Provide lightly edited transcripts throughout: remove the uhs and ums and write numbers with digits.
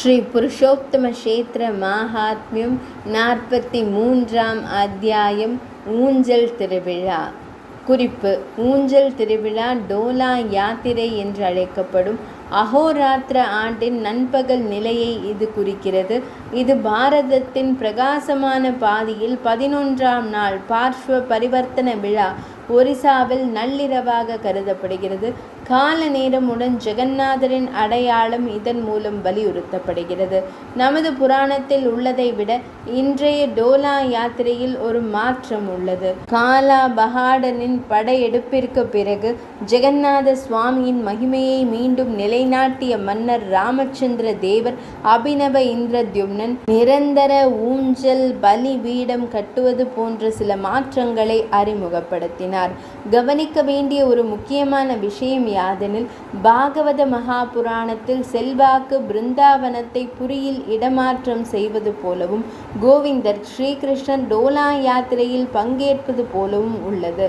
ஸ்ரீ புருஷோத்தம க்ஷேத்திர மாஹாத்மியம் 43ஆம் அத்தியாயம். ஊஞ்சல் திருவிழா. குறிப்பு: ஊஞ்சல் திருவிழா டோலா யாத்திரை என்று அழைக்கப்படும் அஹோராத்திர ஆண்டின் நண்பகல் நிலையை இது குறிக்கிறது. இது பாரதத்தின் பிரகாசமான பாதியில் 11ஆம் நாள் பார்ஷ்வ பரிவர்த்தன விழா ஒரிசாவில் நள்ளிரவாக கருதப்படுகிறது. கால நேரமுடன் ஜெகந்நாதரின் அடையாளம் இதன் மூலம் வலியுறுத்தப்படுகிறது. நமது புராணத்தில் உள்ளதை விட இன்றைய டோலா யாத்திரையில் ஒரு மாற்றம் உள்ளது. காலா பஹாடனின் படையெடுப்பிற்கு பிறகு ஜெகந்நாத சுவாமியின் மகிமையை மீண்டும் நிலைநாட்டிய மன்னர் ராமச்சந்திர தேவர் அபிநவ இந்திரத்யும்னன் நிரந்தர ஊஞ்சல் பலி பீடம் கட்டுவது போன்ற சில மாற்றங்களை அறிமுகப்படுத்தினார். கவனிக்க வேண்டிய ஒரு முக்கியமான விஷயம் யாதெனில், பாகவத மகாபுராணத்தில் செல்வாக்கு பிருந்தாவனத்தை புரியில் இடமாற்றம் செய்வது போலவும் கோவிந்தர் ஸ்ரீகிருஷ்ணர் டோலா யாத்திரையில் பங்கேற்பது போலவும் உள்ளது.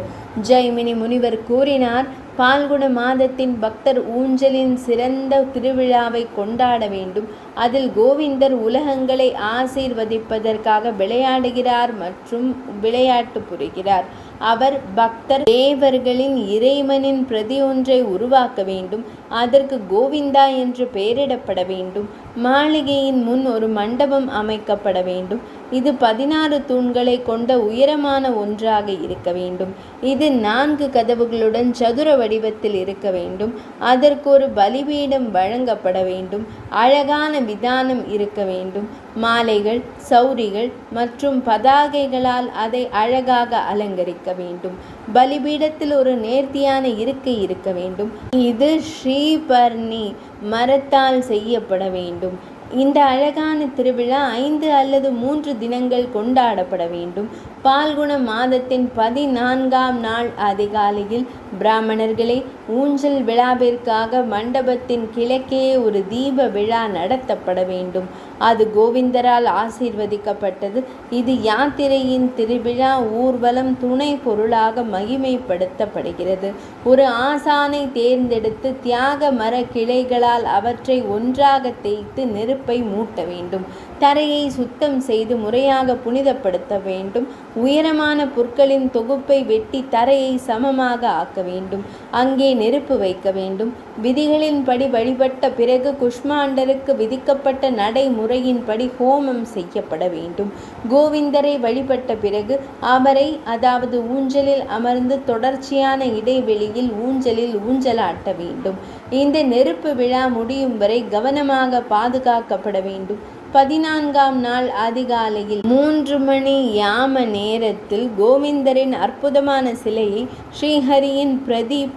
ஜெய்மினி முனிவர் கூறினார், பால்குட மாதத்தின் பக்தர் ஊஞ்சலின் சிறந்த திருவிழாவை கொண்டாட வேண்டும். அதில் கோவிந்தர் உலகங்களை ஆசீர்வதிப்பதற்காக விளையாடுகிறார் மற்றும் விளையாட்டு புரிகிறார். அவர் பக்தர் தேவர்களின் இறைவனின் பிரதி ஒன்றை உருவாக்க வேண்டும். அதற்கு கோவிந்தா என்று பெயரிடப்பட வேண்டும். மாளிகையின் முன் ஒரு மண்டபம் அமைக்கப்பட வேண்டும். இது 16 தூண்களை கொண்ட உயரமான ஒன்றாக இருக்க வேண்டும். இது 4 கதவுகளுடன் சதுர வடிவத்தில் இருக்க வேண்டும். அதற்கு ஒரு பலிபீடம் வழங்கப்பட வேண்டும். அழகான விதானம் இருக்க வேண்டும். மாலைகள், சௌரிகள் மற்றும் பதாகைகளால் அதை அழகாக அலங்கரிக்க வேண்டும். பலிபீடத்தில் ஒரு நேர்த்தியான இருக்கை இருக்க வேண்டும். இது ஸ்ரீபர்ணி மரத்தால் செய்யப்பட வேண்டும். இந்த அழகான திருவிழா 5 அல்லது 3 தினங்கள் கொண்டாடப்பட வேண்டும். பால்குண மாதத்தின் 14ஆம் நாள் அதிகாலையில் பிராமணர்களே, ஊஞ்சல் விழாவிற்காக மண்டபத்தின் கிழக்கே ஒரு தீப விழா நடத்தப்பட வேண்டும். அது கோவிந்தரால் ஆசீர்வதிக்கப்பட்டது. இது யாத்திரையின் திருவிழா ஊர்வலம் துணை பொருளாக மகிமைப்படுத்தப்படுகிறது. ஒரு ஆசானை தேர்ந்தெடுத்து தியாக மர கிளைகளால் அவற்றை ஒன்றாக தேய்த்து நெருப்பை மூட்ட வேண்டும். தரையை சுத்தம் செய்து முறையாக புனிதப்படுத்த வேண்டும். உயரமான புற்களின் தொகுப்பை வெட்டி தரையை சமமாக ஆக்க வேண்டும். அங்கே நெருப்பு வைக்க வேண்டும். விதிகளின்படி வழிபட்ட பிறகு குஷ்மாண்டருக்கு விதிக்கப்பட்ட நடைமுறையின்படி ஹோமம் செய்யப்பட வேண்டும். கோவிந்தரை வழிபட்ட பிறகு அவரை, அதாவது ஊஞ்சலில் அமர்ந்து தொடர்ச்சியான இடைவெளியில் ஊஞ்சலில் ஊஞ்சலாட்ட வேண்டும். இந்த நெருப்பு விழா முடியும் வரை கவனமாக பாதுகாக்கப்பட வேண்டும். 14ஆம் நாள் அதிகாலையில் 3 மணி யாம நேரத்தில் கோவிந்தரின் அற்புதமான சிலையை ஸ்ரீஹரியின்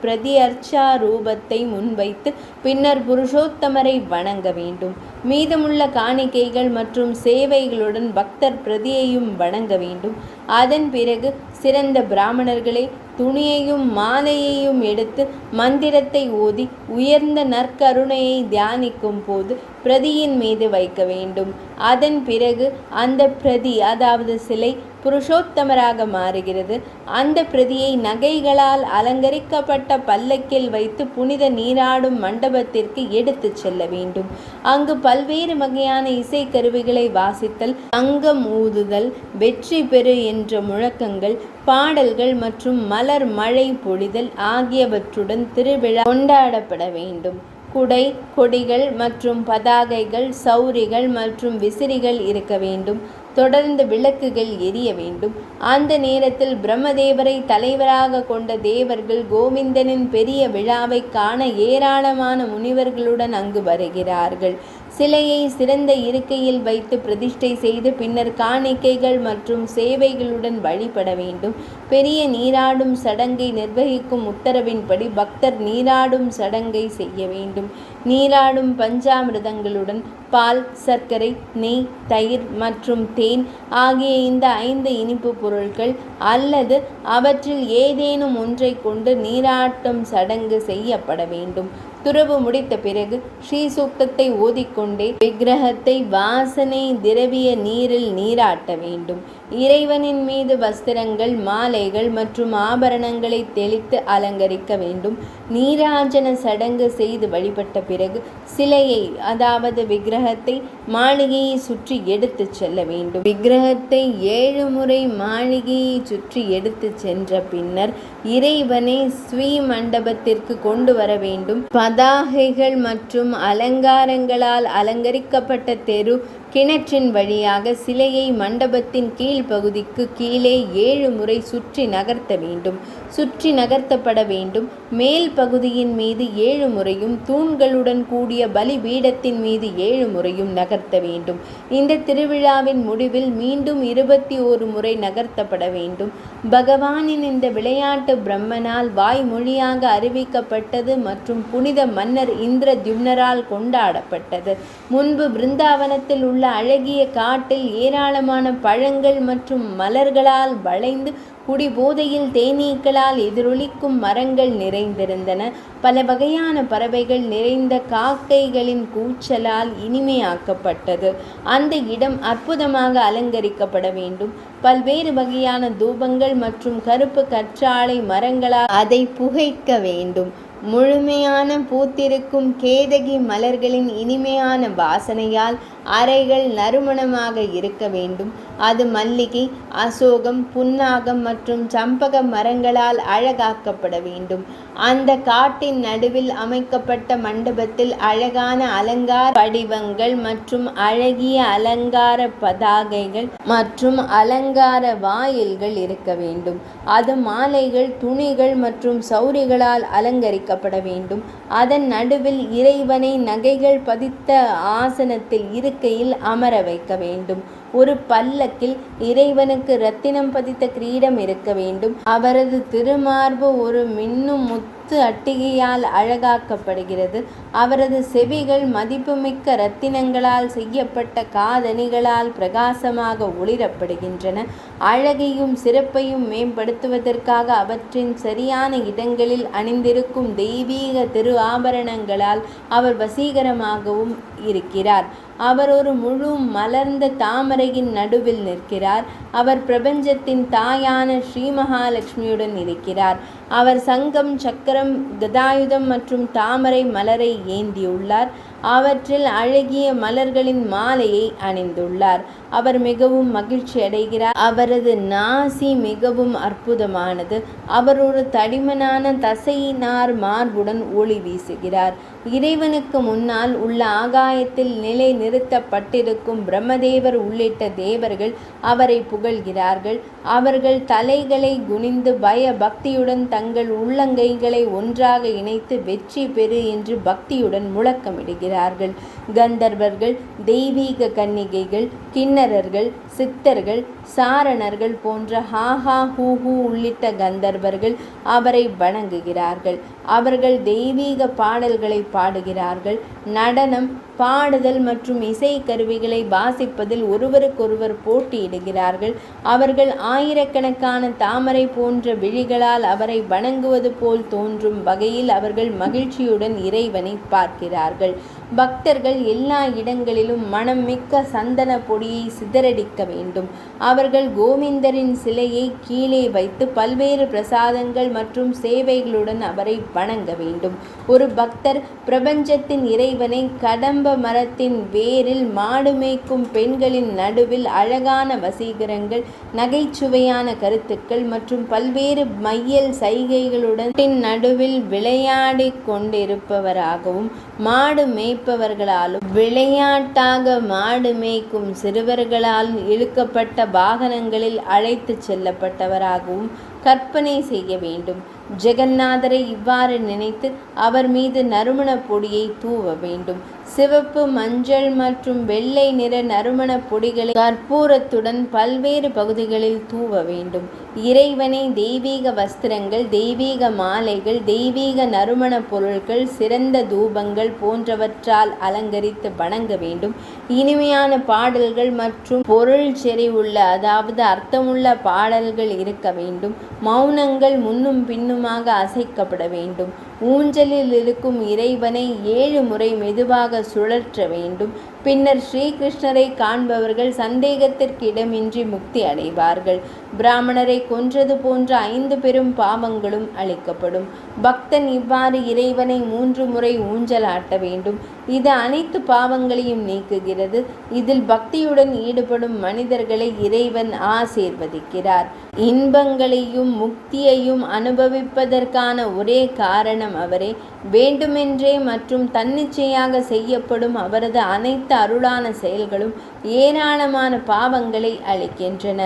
பிரதி அர்ச்சா ரூபத்தை முன்வைத்து பின்னர் புருஷோத்தமரை வணங்க வேண்டும். மீதமுள்ள காணிக்கைகள் மற்றும் சேவைகளுடன் பக்தர் பிரதியையும் வணங்க வேண்டும். அதன் பிறகு சிறந்த பிராமணர்களே, துணியையும் மாலையையும் எடுத்து மந்திரத்தை ஓதி உயர்ந்த நற்கருணையை தியானிக்கும் போது பிரதியின் மீது வைக்க வேண்டும். அதன் பிறகு அந்த பிரதி, அதாவது சிலை, புருஷோத்தமராக மாறுகிறது. அந்த பிரதியை நகைகளால் அலங்கரிக்கப்பட்ட பல்லக்கில் வைத்து புனித நீராடும் மண்டபத்திற்கு எடுத்து செல்ல வேண்டும். அங்கு பல்வேறு வகையான இசைக்கருவிகளை வாசித்தல், அங்கம் ஊதுதல், வெற்றி பெறு என்ற முழக்கங்கள், பாடல்கள் மற்றும் மலர் மழை பொழிதல் ஆகியவற்றுடன் திருவிழா கொண்டாடப்பட வேண்டும். குடை, கொடிகள் மற்றும் பதாகைகள், சௌரிகள் மற்றும் விசிறிகள் இருக்க வேண்டும். தொடர்ந்து விளக்குகள் எரிய வேண்டும். அந்த நேரத்தில் பிரம்மதேவரை தலைவராக கொண்ட தேவர்கள் கோவிந்தனின் பெரிய விழாவை காண ஏராளமான முனிவர்களுடன் அங்கு வருகிறார்கள். சிலையை சிறந்த இருக்கையில் வைத்து பிரதிஷ்டை செய்து பின்னர் காணிக்கைகள் மற்றும் சேவைகளுடன் வழிபட வேண்டும். பெரிய நீராடும் சடங்கை நிர்வகிக்கும் உத்தரவின்படி பக்தர் நீராடும் சடங்கை செய்ய வேண்டும். நீராடும் பஞ்சாமிர்தங்களுடன் பால், சர்க்கரை, நெய், தயிர் மற்றும் தேன் ஆகிய இந்த 5 இனிப்பு பொருட்கள் அல்லது அவற்றில் ஏதேனும் ஒன்றை கொண்டு நீராட்டும் சடங்கு செய்யப்பட வேண்டும். துறவு முடித்த பிறகு ஸ்ரீ சூக்தத்தை ஓதிக்கொண்டே விக்கிரகத்தை வாசனை திரவிய நீரில் நீராட்ட வேண்டும். இறைவனின் மீது வஸ்திரங்கள், மாலைகள் மற்றும் ஆபரணங்களை தெளித்து அலங்கரிக்க வேண்டும். நீராஜன சடங்கு செய்து வழிபட்ட பிறகு சிலையை, அதாவது விக்கிரகத்தை மாளிகையை சுற்றி எடுத்து செல்ல வேண்டும். விக்கிரகத்தை 7 முறை மாளிகையை சுற்றி எடுத்து சென்ற பின்னர் இறைவனை ஸ்ரீ மண்டபத்திற்கு கொண்டு வர வேண்டும். பதாகைகள் மற்றும் அலங்காரங்களால் அலங்கரிக்கப்பட்ட தெரு கிணற்றின் வழியாக சிலையை மண்டபத்தின் கீழ்ப்பகுதிக்கு கீழே 7 முறை சுற்றி நகர்த்த வேண்டும். சுற்றி நகர்த்தப்பட வேண்டும். மேல் பகுதியின் மீது 7 முறையும், தூண்களுடன் கூடிய பலிபீடத்தின் மீது 7 முறையும் நகர்த்த வேண்டும். இந்த திருவிழாவின் முடிவில் மீண்டும் 21 முறை நகர்த்தப்பட வேண்டும். பகவானின் இந்த விளையாட்டு பிரம்மனால் வாய்மொழியாக அறிவிக்கப்பட்டது மற்றும் புனித மன்னர் இந்திரத்யும்னரால் கொண்டாடப்பட்டது. முன்பு பிருந்தாவனத்தில் உள்ள அழகிய காட்டில் ஏராளமான பழங்கள் மற்றும் மலர்களால் வளைந்து குடிபோதையில் தேனீக்களால் எதிரொலிக்கும் மரங்கள் நிறைந்திருந்தன. பல வகையான பறவைகள் நிறைந்த காக்கைகளின் கூச்சலால் இனிமையாக்கப்பட்டது. அந்த இடம் அற்புதமாக அலங்கரிக்கப்பட வேண்டும். பல்வேறு வகையான தூபங்கள் மற்றும் கருப்பு கற்றாழை மரங்களால் அதை புகைக்க வேண்டும். முழுமையான பூத்திருக்கும் கேதகி மலர்களின் இனிமையான வாசனையால் அறைகள் நறுமணமாக இருக்க வேண்டும். அது மல்லிகை, அசோகம், புன்னாகம் மற்றும் சம்பக மரங்களால் அழகாக்கப்பட வேண்டும். அந்த காட்டின் நடுவில் அமைக்கப்பட்ட மண்டபத்தில் அழகான அலங்கார வடிவங்கள் மற்றும் அழகிய அலங்கார பதாகைகள் மற்றும் அலங்கார வாயில்கள் இருக்க வேண்டும். அது மாலைகள், துணிகள் மற்றும் சௌரிகளால் அலங்கரிக்கப்பட வேண்டும். அதன் நடுவில் இறைவனை நகைகள் பதித்த ஆசனத்தில் இருக்கையில் அமர வைக்க வேண்டும். ஒரு பல்லக்கில் இறைவனுக்கு இரத்தினம் பதித்த கிரீடம் இருக்க வேண்டும். அவரது திருமார்பு ஒரு மின்னும் முத்து அட்டிகையால் அழகாக்கப்படுகிறது. அவரது செவிகள் மதிப்புமிக்க இரத்தினங்களால் செய்யப்பட்ட காதணிகளால் பிரகாசமாக ஒளிரப்படுகின்றன. அழகையும் சிறப்பையும் மேம்படுத்துவதற்காக அவற்றின் சரியான இடங்களில் அணிந்திருக்கும் தெய்வீக திரு ஆபரணங்களால் அவர் வசீகரமாகவும் இருக்கிறார். அவர் ஒரு முழு மலர்ந்த தாமரையின் நடுவில் நிற்கிறார். அவர் பிரபஞ்சத்தின் தாயான ஸ்ரீ மகாலட்சுமியுடன் இருக்கிறார். அவர் சங்கம், சக்கரம், கதாயுதம் மற்றும் தாமரை மலரை ஏந்தியுள்ளார். அவற்றில் அழகிய மலர்களின் மாலையை அணிந்துள்ளார். அவர் மிகவும் மகிழ்ச்சி அடைகிறார். அவரது நாசி மிகவும் அற்புதமானது. அவர் ஒரு தடிமனான தசையினார் மார்புடன் ஒளி வீசுகிறார். இறைவனுக்கு முன்னால் உள்ள ஆகாயத்தில் நிலை நிறுத்தப்பட்டிருக்கும் பிரம்மதேவர் உள்ளிட்ட தேவர்கள் அவரை புகழ்கிறார்கள். அவர்கள் தலைகளை குனிந்து பய பக்தியுடன் தங்கள் உள்ளங்கைகளை ஒன்றாக இணைத்து வெற்றி பெறு என்று பக்தியுடன் முழக்கமிடுகிறார்கள். கந்தர்வர்கள், தெய்வீக கன்னிகைகள், கிண்ணறர்கள், சித்தர்கள், சாரணர்கள் போன்ற ஹாஹா ஹூஹூ உள்ளிட்ட கந்தர்வர்கள் அவரை வணங்குகிறார்கள். அவர்கள் தெய்வீக பாடல்களை பாடுகிறார்கள். நடனம், பாடுதல் மற்றும் இசை கருவிகளை வாசிப்பதில் ஒருவருக்கொருவர் போட்டியிடுகிறார்கள். அவர்கள் ஆயிரக்கணக்கான தாமரை போன்ற விழிகளால் அவரை வணங்குவது போல் தோன்றும் வகையில் அவர்கள் மகிழ்ச்சியுடன் இறைவனை பார்க்கிறார்கள். பக்தர்கள் எல்லா இடங்களிலும் மனம் மிக்க சந்தன பொடியை சிதறடிக்க வேண்டும். அவர்கள் கோவிந்தரின் சிலையை கீழே வைத்து பல்வேறு பிரசாதங்கள் மற்றும் சேவைகளுடன் அவரை வணங்க வேண்டும். ஒரு பக்தர் பிரபஞ்சத்தின் இறைவனை கடம்ப மரத்தின் வேரில் மாடு மேய்க்கும் பெண்களின் நடுவில் அழகான வசீகரங்கள், நகைச்சுவையான கருத்துக்கள் மற்றும் பல்வேறு மையல் சைகைகளுடன் நடுவில் விளையாடி கொண்டிருப்பவராகவும், மாடு மேய்ப்பவர்களாலும் விளையாட்டாக மாடு மேய்க்கும் சிறுவர்களால் இழுக்கப்பட்ட வாகனங்களில் அழைத்து செல்லப்பட்டவராகவும் கற்பனை செய்ய வேண்டும். ஜெகந்நாதரை இவ்வாறு நினைத்து அவர் மீது நறுமண பொடியை தூவ வேண்டும். சிவப்பு, மஞ்சள் மற்றும் வெள்ளை நிற நறுமண பொடிகளை கற்பூரத்துடன் பல்வேறு பகுதிகளில் தூவ வேண்டும். இறைவனை தெய்வீக வஸ்திரங்கள், தெய்வீக மாலைகள், தெய்வீக நறுமண பொருட்கள், சிறந்த தூபங்கள் போன்றவற்றால் அலங்கரித்து வணங்க வேண்டும். இனிமையான பாடல்கள் மற்றும் பொருள் செறிவுள்ள, அதாவது அர்த்தமுள்ள பாடல்கள் இருக்க வேண்டும். மௌனங்கள் முன்னும் பின்னுமாக அசைக்கப்பட வேண்டும். ஊஞ்சலில் இருக்கும் இறைவனை 7 முறை மெதுவாக சுழற்ற வேண்டும். பின்னர் ஸ்ரீகிருஷ்ணரை காண்பவர்கள் சந்தேகத்திற்கு இடமின்றி முக்தி அடைவார்கள். பிராமணரை கொன்றது போன்ற 5 பெரும் பாவங்களும் அழிக்கப்படும். பக்தன் இவ்வாறு இறைவனை 3 முறை ஊஞ்சலாட்ட வேண்டும். இது அனைத்து பாவங்களையும் நீக்குகிறது. இதில் பக்தியுடன் ஈடுபடும் மனிதர்களை இறைவன் ஆசீர்வதிக்கிறார். இன்பங்களையும் முக்தியையும் அனுபவிப்பதற்கான ஒரே காரணம் அவரே. வேண்டுமென்றே மற்றும் தன்னிச்சையாக செய்யப்படும் அவரது அனைத்து அருளான செயல்களும் ஏராளமான பாவங்களை அளிக்கின்றன.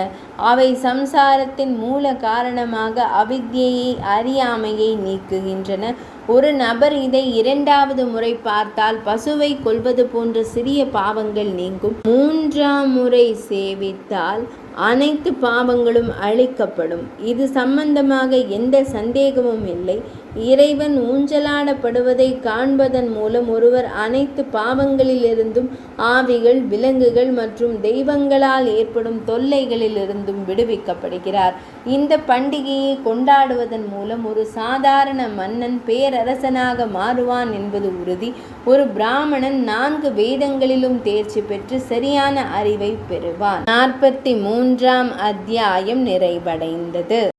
அவை சம்சாரத்தின் மூல காரணமாக அவித்யையை, அறியாமையை நீக்குகின்றன. ஒரு நபர் இதை 2வது முறை பார்த்தால் பசுவை கொல்வது போன்ற சிறிய பாவங்கள் நீங்கும். 3ஆம் முறை சேவித்தால் அனைத்து பாவங்களும் அழிக்கப்படும். இது சம்பந்தமாக எந்த சந்தேகமும் இல்லை. இறைவன் ஊஞ்சலாடப்படுவதை காண்பதன் மூலம் ஒருவர் அனைத்து பாவங்களிலிருந்தும், ஆவிகள், விலங்குகள் மற்றும் தெய்வங்களால் ஏற்படும் தொல்லைகளிலிருந்தும் விடுவிக்கப்படுகிறார். இந்த பண்டிகையை கொண்டாடுவதன் மூலம் ஒரு சாதாரண மன்னன் பேரரசனாக மாறுவான் என்பது உறுதி. ஒரு பிராமணன் 4 வேதங்களிலும் தேர்ச்சி பெற்று சரியான அறிவை பெறுவான். 43ஆம் அத்தியாயம் நிறைவடைந்தது.